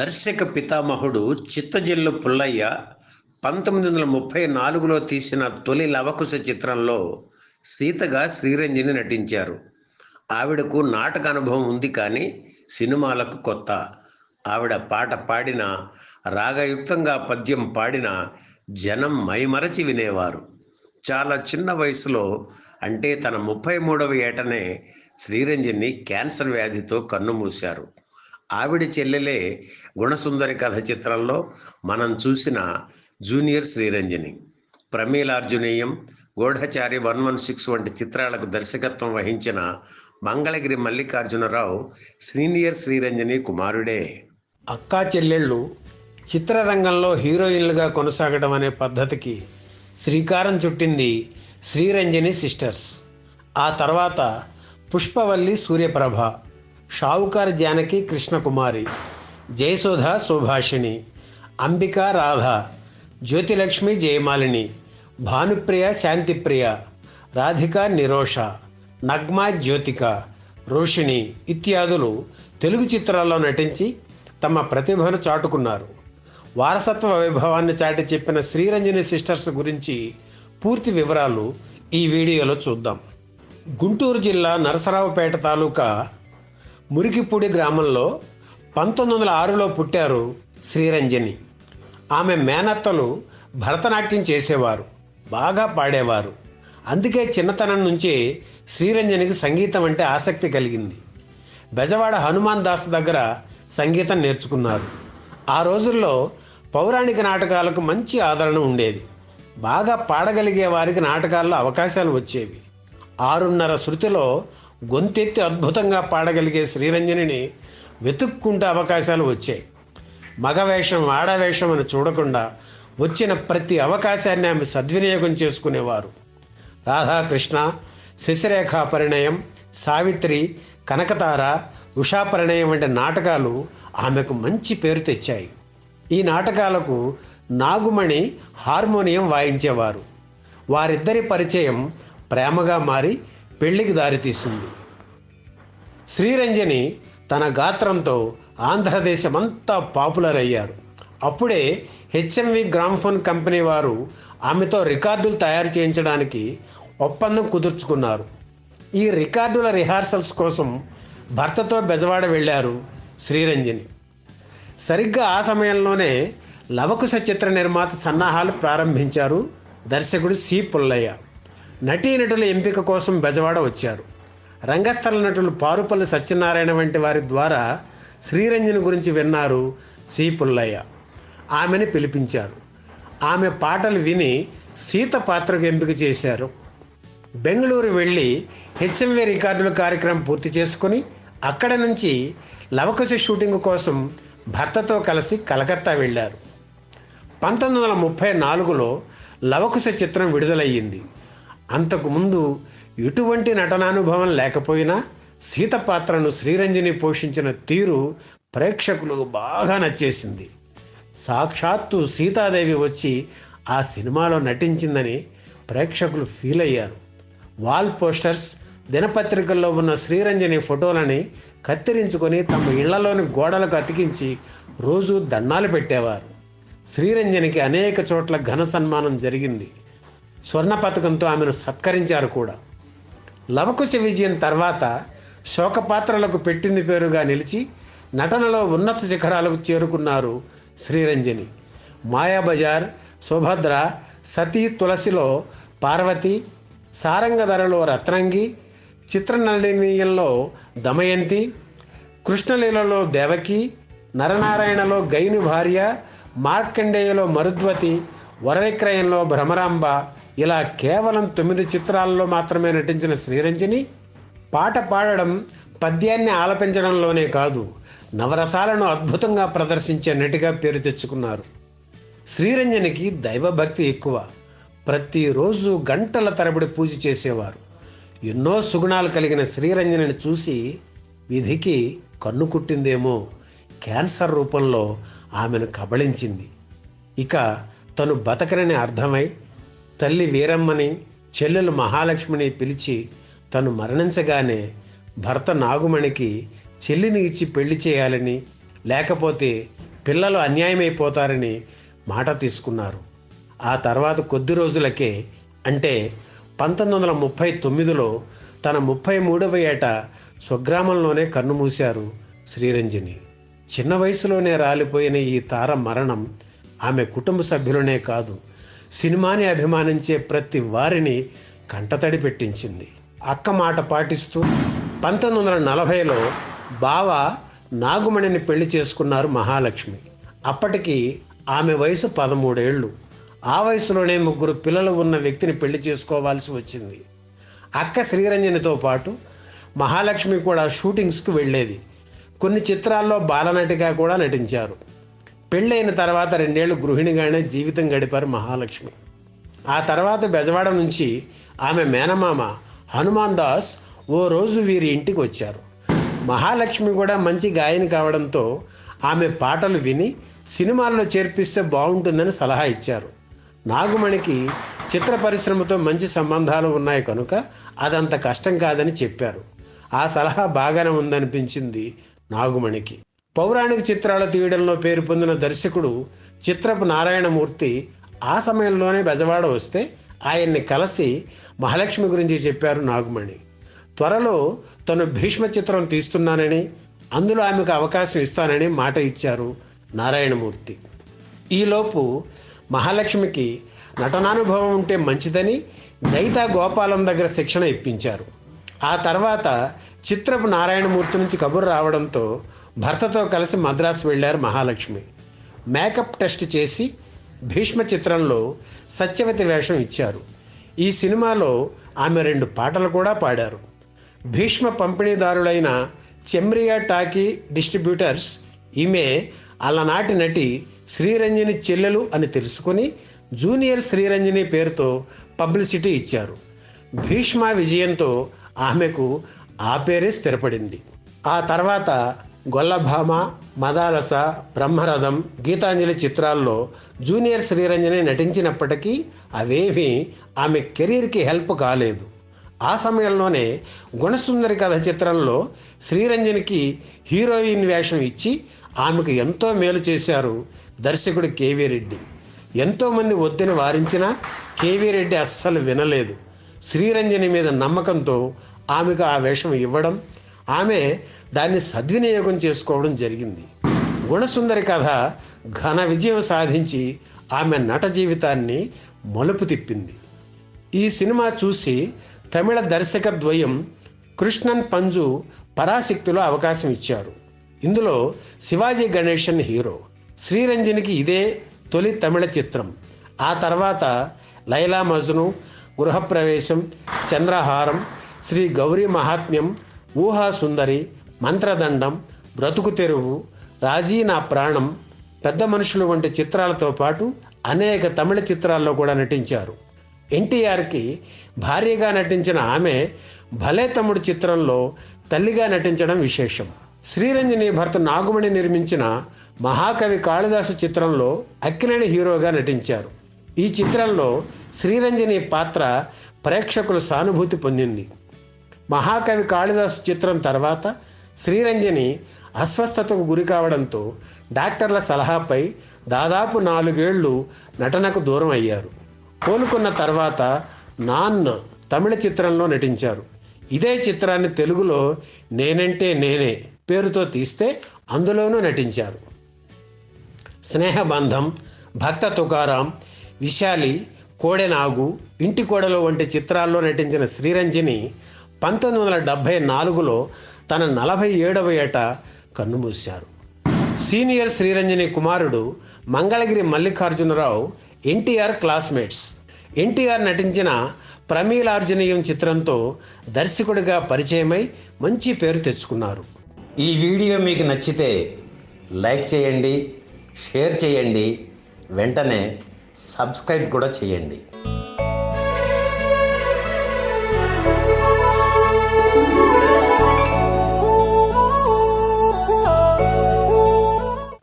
దర్శక పితామహుడు చిత్తజల్లు పుల్లయ్య 1934లో తీసిన తొలి లవకుశ చిత్రంలో సీతగా శ్రీరంజని నటించారు. ఆవిడకు నాటక అనుభవం ఉంది, కానీ సినిమాలకు కొత్త. ఆవిడ పాట పాడిన, రాగయుక్తంగా పద్యం పాడిన జనం మైమరచి వినేవారు. చాలా చిన్న వయసులో, అంటే తన 33వ ఏటనే శ్రీరంజని క్యాన్సర్ వ్యాధితో కన్నుమూశారు. ఆవిడ చెల్లెలే గుణసుందరి కథ చిత్రంలో మనం చూసిన జూనియర్ శ్రీరంజని. ప్రమీలార్జునేయం, గూఢచారి 116 వంటి చిత్రాలకు దర్శకత్వం వహించిన మంగళగిరి మల్లికార్జునరావు సీనియర్ శ్రీరంజని కుమారుడే. అక్కా చెల్లెళ్ళు చిత్రరంగంలో హీరోయిన్లుగా కొనసాగడం అనే పద్ధతికి శ్రీకారం చుట్టింది శ్రీరంజని సిస్టర్స్. ఆ తర్వాత పుష్పవల్లి సూర్యప్రభ, షావుకార్ జానకి కృష్ణకుమారి, జయసుధ సుభాషిణి, అంబిక రాధ, జ్యోతిలక్ష్మి జయమాలిని, భానుప్రియ శాంతిప్రియ, రాధిక నిరోష, నగ్మా జ్యోతిక, రోషిణి ఇత్యాదులు తెలుగు చిత్రాల్లో నటించి తమ ప్రతిభను చాటుకున్నారు. వారసత్వ వైభవాన్ని చాటి చెప్పిన శ్రీరంజని సిస్టర్స్ గురించి పూర్తి వివరాలు ఈ వీడియోలో చూద్దాం. గుంటూరు జిల్లా నరసరావుపేట తాలూకా మురికిపూడి గ్రామంలో 1906లో పుట్టారు శ్రీరంజని. ఆమె మేనత్తలు భరతనాట్యం చేసేవారు, బాగా పాడేవారు. అందుకే చిన్నతనం నుంచే శ్రీరంజనికి సంగీతం అంటే ఆసక్తి కలిగింది. బెజవాడ హనుమాన్ దాస్ దగ్గర సంగీతం నేర్చుకున్నారు. ఆ రోజుల్లో పౌరాణిక నాటకాలకు మంచి ఆదరణ ఉండేది. బాగా పాడగలిగే వారికి నాటకాల్లో అవకాశాలు వచ్చేవి. 6:30 శృతిలో గొంతెత్తి అద్భుతంగా పాడగలిగే శ్రీరంజనిని వెతుక్కుంటే అవకాశాలు వచ్చాయి. మగవేషం ఆడవేషం అని చూడకుండా వచ్చిన ప్రతి అవకాశాన్ని ఆమె సద్వినియోగం చేసుకునేవారు. రాధాకృష్ణ, శశిరేఖ పరిణయం, సావిత్రి, కనకతార, ఉషా పరిణయం వంటి నాటకాలు ఆమెకు మంచి పేరు తెచ్చాయి. ఈ నాటకాలకు నాగుమణి హార్మోనియం వాయించేవారు. వారిద్దరి పరిచయం ప్రేమగా మారి పెళ్లికి దారితీసింది. శ్రీరంజని తన గాత్రంతో ఆంధ్రదేశమంతా పాపులర్ అయ్యారు. అప్పుడే హెచ్ఎంవి గ్రామ్ఫోన్ కంపెనీ వారు ఆమెతో రికార్డులు తయారు చేయించడానికి ఒప్పందం కుదుర్చుకున్నారు. ఈ రికార్డుల రిహార్సల్స్ కోసం భర్తతో బెజవాడ వెళ్ళారు శ్రీరంజని. సరిగ్గా ఆ సమయంలోనే లవకుశ చిత్ర నిర్మాత సన్నాహాలు ప్రారంభించారు దర్శకుడు సి పుల్లయ్య. నటీనటుల ఎంపిక కోసం బెజవాడ వచ్చారు. రంగస్థల నటులు పారుపల్లి సత్యనారాయణ వంటి వారి ద్వారా శ్రీరంజని గురించి విన్నారు సి పుల్లయ్య. ఆమెను పిలిపించారు. ఆమె పాటలు విని సీత పాత్రకు ఎంపిక చేశారు. బెంగళూరు వెళ్ళి హెచ్ఎంవి రికార్డుల కార్యక్రమం పూర్తి చేసుకుని అక్కడ నుంచి లవకుశ షూటింగ్ కోసం భర్తతో కలిసి కలకత్తా వెళ్ళారు. 1934లో లవకుశ చిత్రం విడుదలయ్యింది. అంతకుముందు ఎటువంటి నటనానుభవం లేకపోయినా సీత పాత్రను శ్రీరంజని పోషించిన తీరు ప్రేక్షకులకు బాగా నచ్చేసింది. సాక్షాత్తు సీతాదేవి వచ్చి ఆ సినిమాలో నటించిందని ప్రేక్షకులు ఫీల్ అయ్యారు. వాల్ పోస్టర్స్, దినపత్రికల్లో ఉన్న శ్రీరంజని ఫోటోలని కత్తిరించుకొని తమ ఇళ్లలోని గోడలకు అతికించి రోజు దండాలు పెట్టేవారు. శ్రీరంజనికి అనేక చోట్ల ఘన సన్మానం జరిగింది. స్వర్ణ పథకంతో ఆమెను సత్కరించారు కూడా. లవకుశ విజయం తర్వాత శోకపాత్రలకు పెట్టింది పేరుగా నిలిచి నటనలో ఉన్నత శిఖరాలకు చేరుకున్నారు శ్రీరంజని. మాయాబజార్, సుభద్ర, సతీ తులసిలో పార్వతి, సారంగధరలో రత్నంగి, చిత్రనళినీయంలో దమయంతి, కృష్ణలీలలో దేవకి, నరనారాయణలో గైను భార్య, మార్కండేయలో మరుద్వతి, వరవిక్రయంలో భ్రమరాంబ, ఇలా కేవలం 9 చిత్రాల్లో మాత్రమే నటించిన శ్రీరంజని పాట పాడడం, పద్యాన్ని ఆలపించడంలోనే కాదు, నవరసాలను అద్భుతంగా ప్రదర్శించే నటిగా పేరు తెచ్చుకున్నారు. శ్రీరంజనికి దైవభక్తి ఎక్కువ. ప్రతిరోజు గంటల తరబడి పూజ చేసేవారు. ఎన్నో సుగుణాలు కలిగిన శ్రీరంజనిని చూసి విధికి కన్ను కుట్టిందేమో, క్యాన్సర్ రూపంలో ఆమెను కబళించింది. ఇక తను బతకనని అర్థమై తల్లి వీరమ్మని, చెల్లెలు మహాలక్ష్మిని పిలిచి తను మరణించగానే భర్త నాగుమణికి చెల్లిని ఇచ్చి పెళ్లి చేయాలని, లేకపోతే పిల్లలు అన్యాయమైపోతారని మాట తీసుకున్నారు. ఆ తర్వాత కొద్ది రోజులకే, అంటే 1939లో తన 33వ ఏట స్వగ్రామంలోనే కన్నుమూశారు శ్రీరంజని. చిన్న వయసులోనే రాలిపోయిన ఈ తార మరణం ఆమె కుటుంబ సభ్యులనే కాదు, సినిమాని అభిమానించే ప్రతి వారిని కంటతడి పెట్టించింది. అక్క మాట పాటిస్తూ 1940లో బావ నాగుమణిని పెళ్లి చేసుకున్నారు మహాలక్ష్మి. అప్పటికి ఆమె వయసు 13 ఏళ్ళు. ఆ వయసులోనే 3 పిల్లలు ఉన్న వ్యక్తిని పెళ్లి చేసుకోవాల్సి వచ్చింది. అక్క శ్రీరంజనితో పాటు మహాలక్ష్మి కూడా షూటింగ్స్కు వెళ్ళేది. కొన్ని చిత్రాల్లో బాలనటిగా కూడా నటించారు. పెళ్ళైన తర్వాత 2 ఏళ్ళు గృహిణిగానే జీవితం గడిపారు మహాలక్ష్మి. ఆ తర్వాత బెజవాడ నుంచి ఆమె మేనమామ హనుమాన్ దాస్ ఓ రోజు వీరి ఇంటికి వచ్చారు. మహాలక్ష్మి కూడా మంచి గాయని కావడంతో ఆమె పాటలు విని సినిమాల్లో చేర్పిస్తే బాగుంటుందని సలహా ఇచ్చారు. నాగుమణికి చిత్ర పరిశ్రమతో మంచి సంబంధాలు ఉన్నాయి కనుక అదంత కష్టం కాదని చెప్పారు. ఆ సలహా బాగానే ఉందనిపించింది నాగుమణికి. పౌరాణిక చిత్రాలు తీయడంలో పేరు పొందిన దర్శకుడు చిత్రపు నారాయణమూర్తి ఆ సమయంలోనే బెజవాడ వస్తే ఆయన్ని కలిసి మహాలక్ష్మి గురించి చెప్పారు నాగుమణి. త్వరలో తను భీష్మ చిత్రం తీస్తున్నానని, అందులో ఆమెకు అవకాశం ఇస్తానని మాట ఇచ్చారు నారాయణమూర్తి. ఈలోపు మహాలక్ష్మికి నటనానుభవం ఉంటే మంచిదని దైతా గోపాలం దగ్గర శిక్షణ ఇప్పించారు. ఆ తర్వాత చిత్రపు నారాయణమూర్తి నుంచి కబురు రావడంతో భర్తతో కలిసి మద్రాసు వెళ్ళారు మహాలక్ష్మి. మేకప్ టెస్ట్ చేసి భీష్మ చిత్రంలో సత్యవతి వేషం ఇచ్చారు. ఈ సినిమాలో ఆమె 2 పాటలు కూడా పాడారు. భీష్మ పంపిణీదారులైన చెమ్రియా టాకీ డిస్ట్రిబ్యూటర్స్ ఈమె అలనాటి నటి శ్రీరంజని చెల్లెలు అని తెలుసుకుని జూనియర్ శ్రీరంజని పేరుతో పబ్లిసిటీ ఇచ్చారు. భీష్మ విజయంతో ఆమెకు ఆ పేరే స్థిరపడింది. ఆ తర్వాత గొల్లభామ, మదాలస, బ్రహ్మరథం, గీతాంజలి చిత్రాల్లో జూనియర్ శ్రీరంజని నటించినప్పటికీ అవేమీ ఆమె కెరీర్కి హెల్ప్ కాలేదు. ఆ సమయంలోనే గుణసుందరి కథ చిత్రంలో శ్రీరంజనికి హీరోయిన్ వేషం ఇచ్చి ఆమెకు ఎంతో మేలు చేశారు దర్శకుడు కేవీ రెడ్డి. ఎంతోమంది వద్దని వారించినా కేవీ రెడ్డి అస్సలు వినలేదు. శ్రీరంజని మీద నమ్మకంతో ఆమెకు ఆ వేషం ఇవ్వడం, ఆమె దాన్ని సద్వినియోగం చేసుకోవడం జరిగింది. గుణసుందరి కథ ఘన విజయం సాధించి ఆమె నట జీవితాన్ని మలుపు తిప్పింది. ఈ సినిమా చూసి తమిళ దర్శక ద్వయం కృష్ణన్ పంజు పరాశక్తిలో అవకాశం ఇచ్చారు. ఇందులో శివాజీ గణేశన్ హీరో. శ్రీరంజనికి ఇదే తొలి తమిళ చిత్రం. ఆ తర్వాత లైలా మజ్ను, గృహప్రవేశం, చంద్రహారం, శ్రీ గౌరీ మహాత్మ్యం, ఊహా సుందరి, మంత్రదండం, బ్రతుకు తెరువు, రాజీ నా ప్రాణం, పెద్ద మనుషులు వంటి చిత్రాలతో పాటు అనేక తమిళ చిత్రాల్లో కూడా నటించారు. ఎన్టీఆర్కి భార్యగా నటించిన ఆమె భలే తమ్ముడు చిత్రంలో తల్లిగా నటించడం విశేషం. శ్రీరంజని భర్త నాగుమణి నిర్మించిన మహాకవి కాళిదాసు చిత్రంలో అక్కినేని హీరోగా నటించారు. ఈ చిత్రంలో శ్రీరంజని పాత్ర ప్రేక్షకుల సానుభూతి పొందింది. మహాకవి కాళిదాసు చిత్రం తర్వాత శ్రీరంజని అస్వస్థతకు గురి కావడంతో డాక్టర్ల సలహాపై దాదాపు 4 ఏళ్లు నటనకు దూరం అయ్యారు. కోలుకున్న తర్వాత నాన్న తమిళ చిత్రంలో నటించారు. ఇదే చిత్రాన్ని తెలుగులో నేనంటే నేనే పేరుతో తీస్తే అందులోనూ నటించారు. స్నేహబంధం, భక్త తుకారాం, విశాలి, కోడెనాగు, ఇంటి కోడలు వంటి చిత్రాల్లో నటించిన శ్రీరంజని 1974లో తన 47వ ఏట కన్నుమూశారు. సీనియర్ శ్రీరంజని కుమారుడు మంగళగిరి మల్లికార్జునరావు ఎన్టీఆర్ క్లాస్మేట్స్. ఎన్టీఆర్ నటించిన ప్రమీలార్జునీయం చిత్రంతో దర్శకుడిగా పరిచయమై మంచి పేరు తెచ్చుకున్నారు. ఈ వీడియో మీకు నచ్చితే లైక్ చేయండి, షేర్ చేయండి, వెంటనే సబ్స్క్రైబ్ కూడా చేయండి.